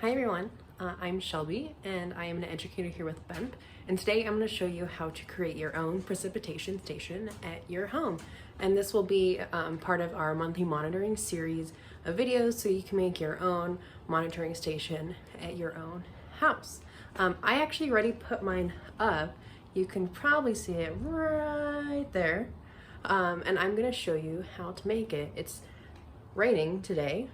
Hi everyone, I'm Shelby and I am an educator here with BEMP, and today I'm going to show you how to create your own precipitation station at your home. And this will be part of our monthly monitoring series of videos so you can make your own monitoring station at your own house. I actually already put mine up. You can probably see it right there, and I'm going to show you how to make it. It's raining today,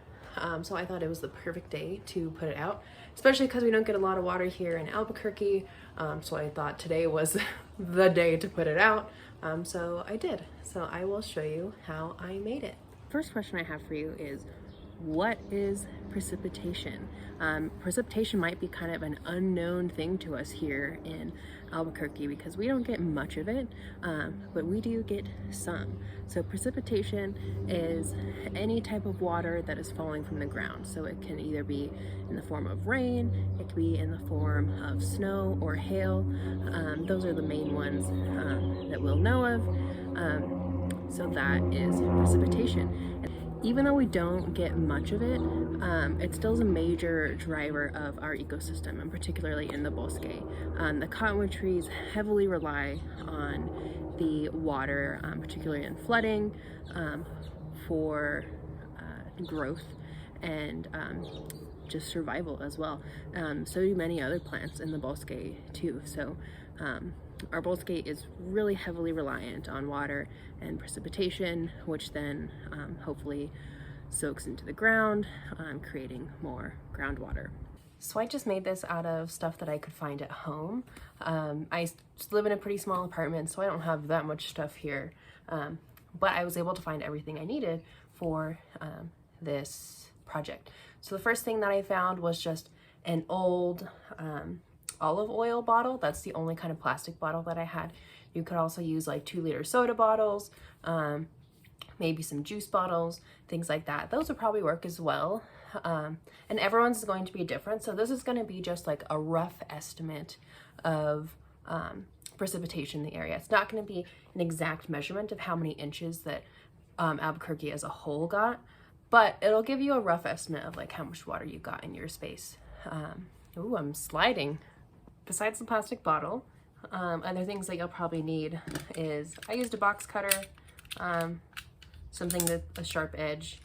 so I thought it was the perfect day to put it out, especially because we don't get a lot of water here in Albuquerque. So I thought today was the day to put it out. So I did. So I will show you how I made it. First question I have for you is, what is precipitation? Precipitation might be kind of an unknown thing to us here in Albuquerque because we don't get much of it, but we do get some. So precipitation is any type of water that is falling from the ground. So it can either be in the form of rain, it can be in the form of snow or hail. Those are the main ones that we'll know of. So that is precipitation. Even though we don't get much of it, it still is a major driver of our ecosystem, and particularly in the bosque. The cottonwood trees heavily rely on the water, particularly in flooding, for growth and just survival as well. So do many other plants in the bosque too. So our bosque is really heavily reliant on water and precipitation, which then hopefully soaks into the ground, creating more groundwater. So I just made this out of stuff that I could find at home. I live in a pretty small apartment, so I don't have that much stuff here, but I was able to find everything I needed for this project. So the first thing that I found was just an old olive oil bottle. That's the only kind of plastic bottle that I had. You could also use like 2-liter soda bottles, maybe some juice bottles, things like that. Those would probably work as well. And everyone's is going to be different. So this is going to be just like a rough estimate of precipitation in the area. It's not going to be an exact measurement of how many inches that Albuquerque as a whole got, but it'll give you a rough estimate of like how much water you got in your space. Ooh, I'm sliding. Besides the plastic bottle, other things that you'll probably need is, I used a box cutter, something with a sharp edge.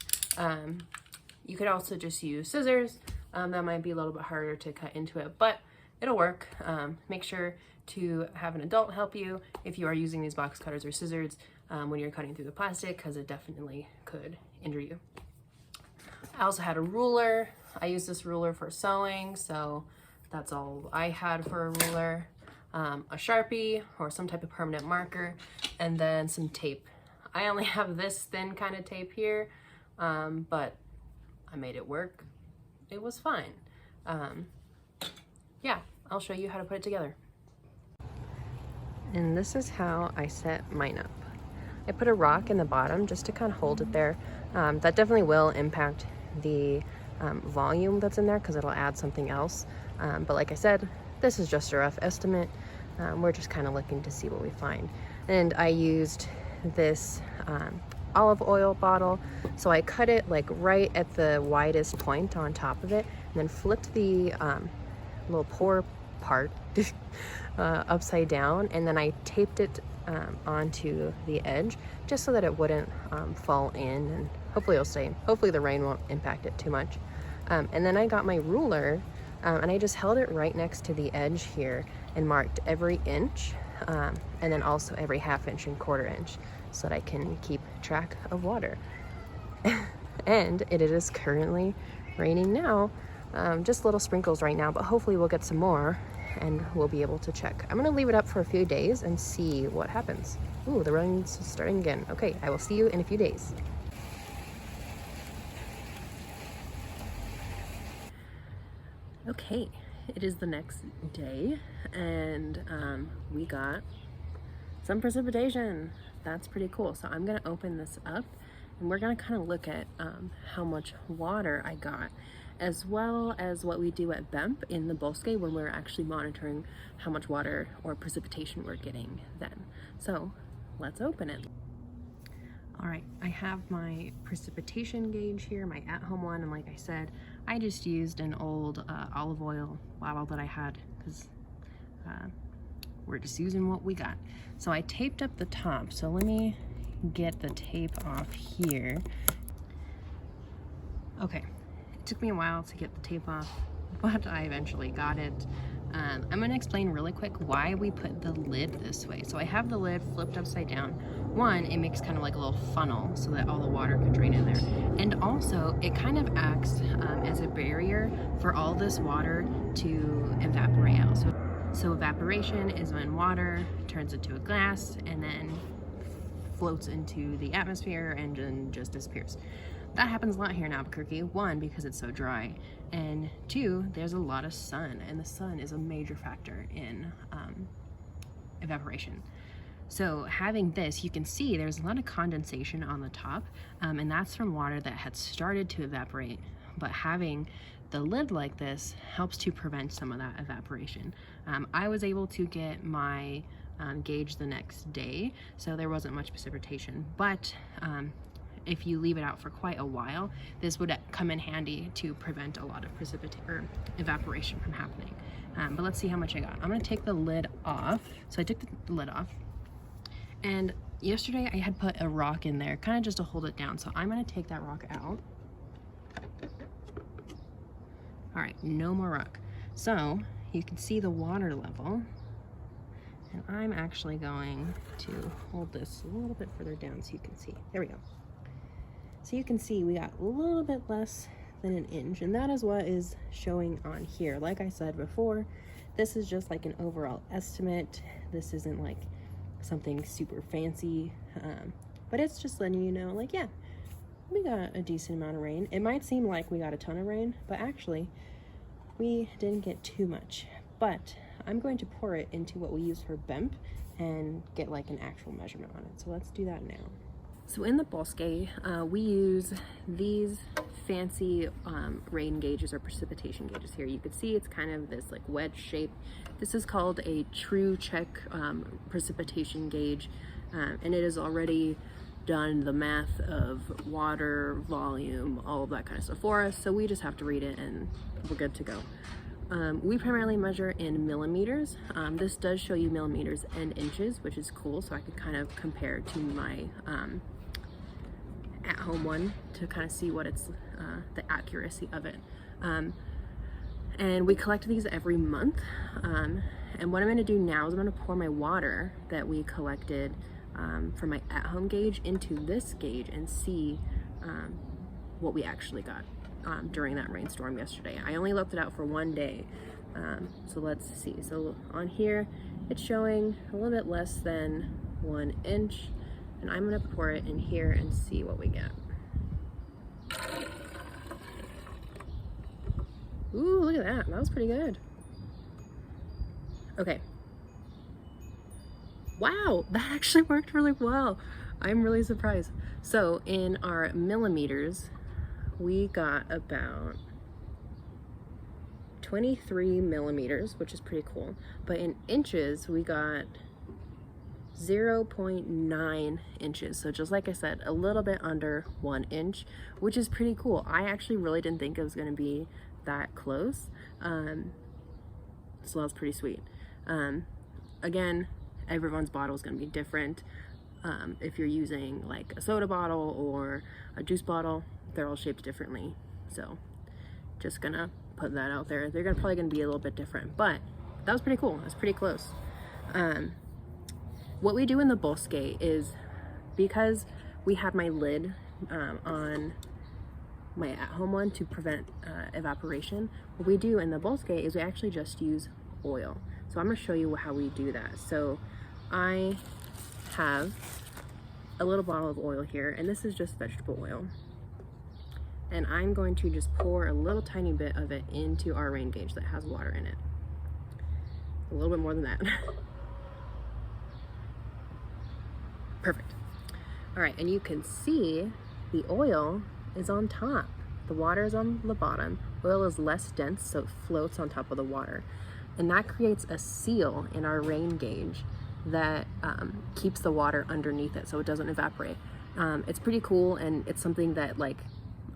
You could also just use scissors. That might be a little bit harder to cut into it, but it'll work. Make sure to have an adult help you if you are using these box cutters or scissors when you're cutting through the plastic, because it definitely could injure you. I also had a ruler. I use this ruler for sewing, so that's all I had for a ruler. A Sharpie or some type of permanent marker, and then some tape. I only have this thin kind of tape here, but I made it work. It was fine. Yeah, I'll show you how to put it together. And this is how I set mine up. I put a rock in the bottom just to kind of hold it there. That definitely will impact the volume that's in there because it'll add something else. But like I said, this is just a rough estimate. We're just kind of looking to see what we find. And I used this olive oil bottle. So I cut it like right at the widest point on top of it, and then flipped the little pour part upside down, and then I taped it onto the edge just so that it wouldn't fall in, and hopefully it'll stay. Hopefully the rain won't impact it too much. And then I got my ruler, and I just held it right next to the edge here and marked every inch, and then also every 1/2 inch and 1/4 inch so that I can keep track of water. And it is currently raining now, just little sprinkles right now, but hopefully we'll get some more and we'll be able to check. I'm gonna leave it up for a few days and see what happens. Ooh, the rain's starting again. Okay, I will see you in a few days. Okay, it is the next day, and we got some precipitation. That's pretty cool. So I'm gonna open this up, and we're gonna kind of look at how much water I got, as well as what we do at BEMP in the bosque when we're actually monitoring how much water or precipitation we're getting then. So let's open it. All right, I have my precipitation gauge here, my at-home one, and like I said, I just used an old olive oil bottle that I had because we're just using what we got. So I taped up the top. So let me get the tape off here. Okay, it took me a while to get the tape off, but I eventually got it. I'm gonna explain really quick why we put the lid this way. So I have the lid flipped upside down. One, it makes kind of like a little funnel so that all the water can drain in there. And also, it kind of acts as a barrier for all this water to evaporate out. So evaporation is when water turns into a gas and then floats into the atmosphere and then just disappears. That happens a lot here in Albuquerque. One, because it's so dry, and two, there's a lot of sun, and the sun is a major factor in evaporation. So having this, you can see there's a lot of condensation on the top, and that's from water that had started to evaporate. But having the lid like this helps to prevent some of that evaporation. I was able to get my gauge the next day, so there wasn't much precipitation, but if you leave it out for quite a while, this would come in handy to prevent a lot of evaporation from happening. But let's see how much I got. I'm gonna take the lid off. So I took the lid off, and yesterday I had put a rock in there, kind of just to hold it down. So I'm gonna take that rock out. All right, no more rock. So you can see the water level, and I'm actually going to hold this a little bit further down so you can see. There we go. So you can see we got a little bit less than an inch, and that is what is showing on here. Like I said before, this is just like an overall estimate. This isn't like something super fancy, but it's just letting you know, like, yeah, we got a decent amount of rain. It might seem like we got a ton of rain, but actually we didn't get too much. But I'm going to pour it into what we use for BEMP and get like an actual measurement on it. So let's do that now. So in the Bosque, we use these fancy rain gauges or precipitation gauges here. You can see it's kind of this like wedge shape. This is called a TrueCheck precipitation gauge, and it has already done the math of water, volume, all of that kind of stuff for us. So we just have to read it and we're good to go. We primarily measure in millimeters. This does show you millimeters and inches, which is cool. So I can kind of compare to my at-home one to kind of see what it's the accuracy of it. And we collect these every month. And what I'm going to do now is I'm going to pour my water that we collected from my at-home gauge into this gauge and see what we actually got during that rainstorm yesterday. I only left it out for one day. So let's see. So on here, it's showing a little bit less than 1 inch. And I'm gonna pour it in here and see what we get. Ooh, look at that. That was pretty good. Okay. Wow, that actually worked really well. I'm really surprised. So in our millimeters, we got about 23 millimeters, which is pretty cool. But in inches, we got 0.9 inches. So just like I said, a little bit under 1 inch, which is pretty cool. I actually really didn't think it was going to be that close. So that's pretty sweet. Again, everyone's bottle is going to be different. If you're using like a soda bottle or a juice bottle, they're all shaped differently. So just gonna put that out there. They're probably gonna be a little bit different, but that was pretty cool. That's pretty close. What we do in the Bosque is, because we have my lid on my at-home one to prevent evaporation, what we do in the Bosque is we actually just use oil. So I'm gonna show you how we do that. So I have a little bottle of oil here, and this is just vegetable oil. And I'm going to just pour a little tiny bit of it into our rain gauge that has water in it. A little bit more than that. Perfect. All right, and you can see the oil is on top. The water is on the bottom. Oil is less dense, so it floats on top of the water. And that creates a seal in our rain gauge that keeps the water underneath it so it doesn't evaporate. It's pretty cool, and it's something that, like,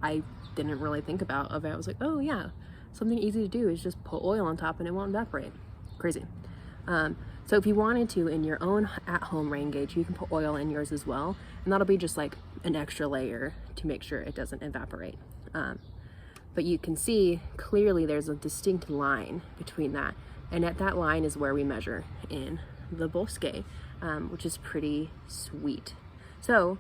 I didn't really think about of it. I was like, oh yeah, something easy to do is just put oil on top and it won't evaporate. Crazy. So if you wanted to, in your own at-home rain gauge, you can put oil in yours as well, and that'll be just like an extra layer to make sure it doesn't evaporate. But you can see clearly there's a distinct line between that, and at that line is where we measure in the Bosque, which is pretty sweet. So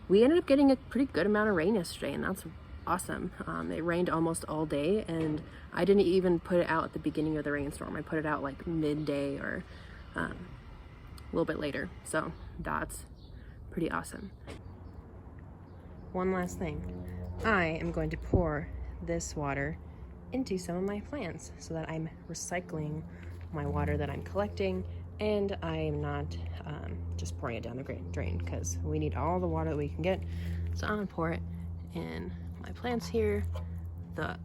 we ended up getting a pretty good amount of rain yesterday, and that's awesome. It rained almost all day, and I didn't even put it out at the beginning of the rainstorm. I put it out like midday or a little bit later, so that's pretty awesome. One last thing, I am going to pour this water into some of my plants so that I'm recycling my water that I'm collecting, and I am not just pouring it down the drain, because we need all the water that we can get. So I'm gonna pour it in my plants here. The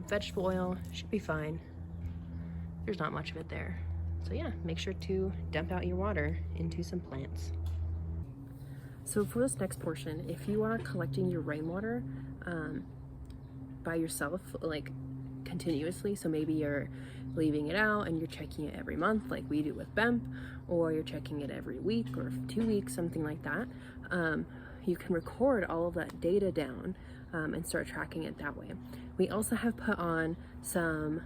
vegetable oil should be fine. There's not much of it there. So yeah, make sure to dump out your water into some plants. So for this next portion, if you are collecting your rainwater by yourself, like continuously, so maybe you're leaving it out and you're checking it every month like we do with BEMP, or you're checking it every week or 2 weeks, something like that, you can record all of that data down and start tracking it that way. We also have put on some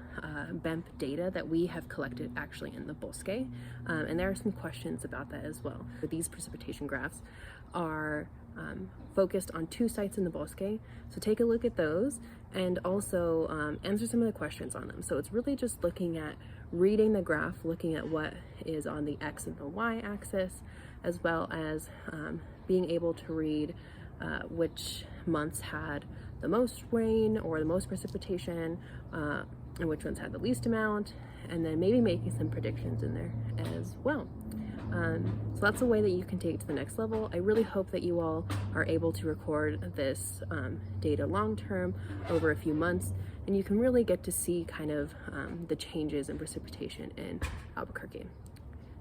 BEMP data that we have collected actually in the Bosque, and there are some questions about that as well. These precipitation graphs are focused on 2 sites in the Bosque, so take a look at those and also answer some of the questions on them. So it's really just looking at reading the graph, looking at what is on the X and the Y axis, as well as being able to read which months had the most rain or the most precipitation, and which ones had the least amount, and then maybe making some predictions in there as well. So that's a way that you can take it to the next level. I really hope that you all are able to record this data long term over a few months, and you can really get to see kind of the changes in precipitation in Albuquerque.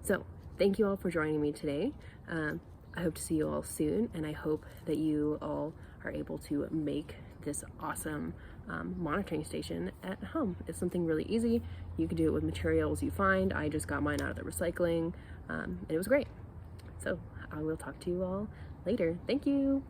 So thank you all for joining me today. I hope to see you all soon, and I hope that you all are able to make this awesome monitoring station at home. It's something really easy. You can do it with materials you find. I just got mine out of the recycling, and it was great. So I will talk to you all later. Thank you.